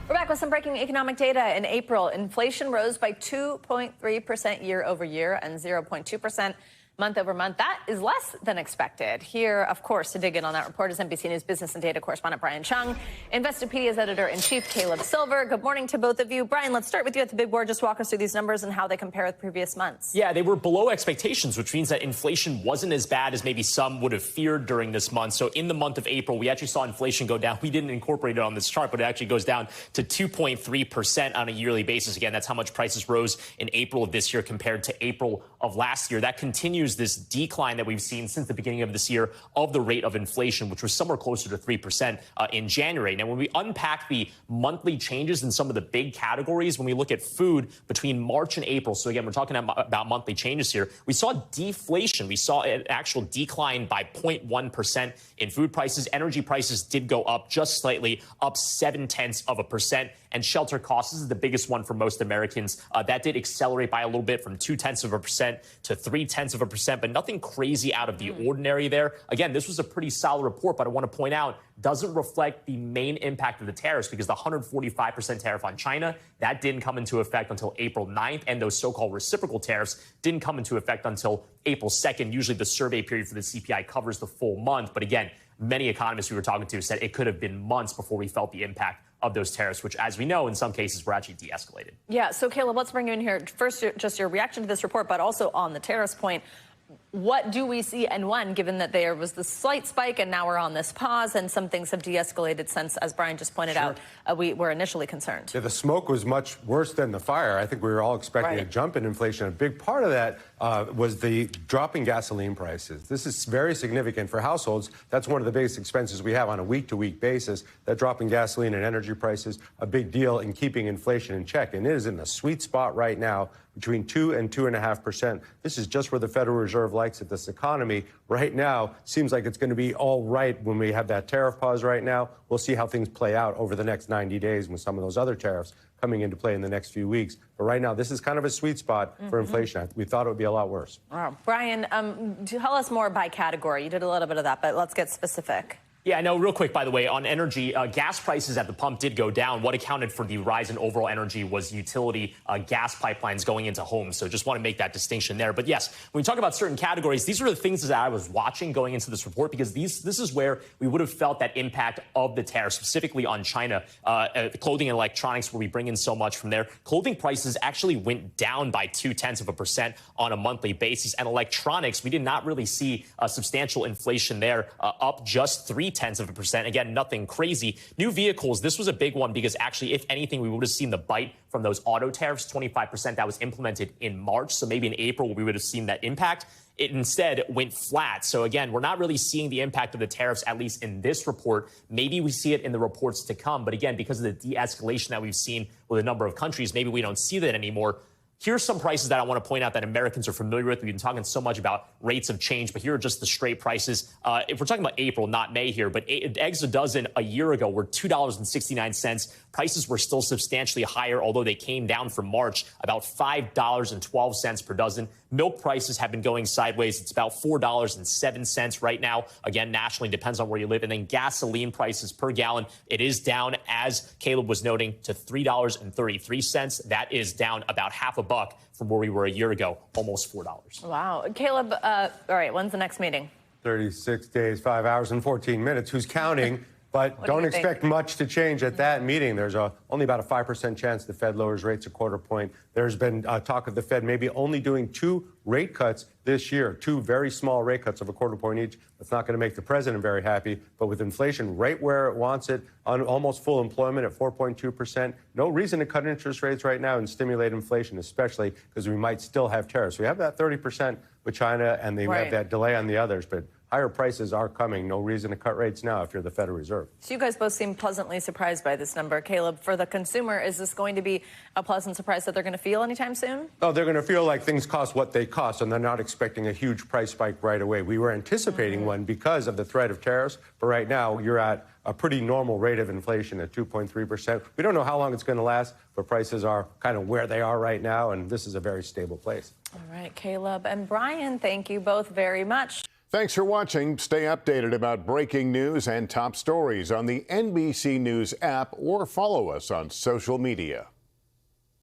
We're back with some breaking economic data. In April, inflation rose by 2.3% year over year and 0.2% month over month. That is less than expected. Here, of course, to dig in on that report is NBC News business and data correspondent Brian Cheung, Investopedia's editor-in-chief Caleb Silver. Good morning to both of you. Brian, let's start with you at the big board. Just walk us through these numbers and how they compare with previous months. Yeah, they were below expectations, which means that inflation wasn't as bad as maybe some would have feared during this month. So in the month of April, we actually saw inflation go down. We didn't incorporate it on this chart, but it actually goes down to 2.3% on a yearly basis. Again, that's how much prices rose in April of this year compared to April of last year. That continues this decline that we've seen since the beginning of this year of the rate of inflation, which was somewhere closer to 3% in January. Now, when we unpack the monthly changes in some of the big categories, when we look at food between March and April, so again, we're talking about monthly changes here, we saw deflation. We saw an actual decline by 0.1% in food prices. Energy prices did go up just slightly, up 0.7%. And shelter costs, this is the biggest one for most Americans. That did accelerate by a little bit from 0.2% to 0.3%, but nothing crazy out of the ordinary there. Again, this was a pretty solid report, but I want to point out, doesn't reflect the main impact of the tariffs because the 145% tariff on China, that didn't come into effect until April 9th, and those so-called reciprocal tariffs didn't come into effect until April 2nd. Usually the survey period for the CPI covers the full month, but again, many economists we were talking to said it could have been months before we felt the impact of those tariffs, which, as we know, in some cases were actually de-escalated. Yeah, so Caleb, let's bring you in here. First, just your reaction to this report, but also on the tariffs point. What do we see and when, given that there was this slight spike and now we're on this pause and some things have de-escalated since, as Brian just pointed out, we were initially concerned? Yeah, the smoke was much worse than the fire. I think we were all expecting a jump in inflation. A big part of that was the dropping gasoline prices. This is very significant for households. That's one of the biggest expenses we have on a week-to-week basis. That drop in gasoline and energy prices, a big deal in keeping inflation in check. And it is in a sweet spot right now, between 2 and 2.5%. This is just where the Federal Reserve likes it. This economy right now seems like it's going to be all right when we have that tariff pause right now. We'll see how things play out over the next 90 days with some of those other tariffs coming into play in the next few weeks. But right now, this is kind of a sweet spot for inflation. We thought it would be a lot worse. Wow. Brian, tell us more by category. You did a little bit of that, but let's get specific. Yeah, no, real quick, by the way, on energy, gas prices at the pump did go down. What accounted for the rise in overall energy was utility gas pipelines going into homes. So just want to make that distinction there. But yes, when we talk about certain categories, these are the things that I was watching going into this report, because this is where we would have felt that impact of the tariff, specifically on China. Clothing and electronics, where we bring in so much from there. Clothing prices actually went down by 0.2% on a monthly basis. And electronics, we did not really see a substantial inflation there, up just 0.3%. Again, nothing crazy. New vehicles, this was a big one because actually, if anything, we would have seen the bite from those auto tariffs, 25% that was implemented in March. So maybe in April, we would have seen that impact. It instead went flat. So again, we're not really seeing the impact of the tariffs, at least in this report. Maybe we see it in the reports to come. But again, because of the de-escalation that we've seen with a number of countries, maybe we don't see that anymore. Here's some prices that I want to point out that Americans are familiar with. We've been talking so much about rates of change, but here are just the straight prices. If we're talking about April, not May here, but eggs a dozen a year ago were $2.69. Prices were still substantially higher, although they came down from March, about $5.12 per dozen. Milk prices have been going sideways. It's about $4.07 right now. Again, nationally, depends on where you live. And then gasoline prices per gallon, it is down, as Caleb was noting, to $3.33. That is down about half a buck from where we were a year ago, almost $4. Wow. Caleb, all right, when's the next meeting? 36 days, 5 hours, and 14 minutes. Who's counting? But don't expect much to change at that meeting. There's only about a 5% chance the Fed lowers rates a quarter point. There's been talk of the Fed maybe only doing 2 rate cuts this year, 2 very small rate cuts of a quarter point each. That's not going to make the president very happy. But with inflation right where it wants it, on almost full employment at 4.2%, no reason to cut interest rates right now and stimulate inflation, especially because we might still have tariffs. We have that 30% with China, and they have that delay on the others. But higher prices are coming. No reason to cut rates now if you're the Federal Reserve. So you guys both seem pleasantly surprised by this number. Caleb, for the consumer, is this going to be a pleasant surprise that they're going to feel anytime soon? Oh, they're going to feel like things cost what they cost, and they're not expecting a huge price spike right away. We were anticipating one because of the threat of tariffs, but right now you're at a pretty normal rate of inflation at 2.3%. We don't know how long it's going to last, but prices are kind of where they are right now, and this is a very stable place. All right, Caleb and Brian, thank you both very much. Thanks for watching. Stay updated about breaking news and top stories on the NBC News app or follow us on social media.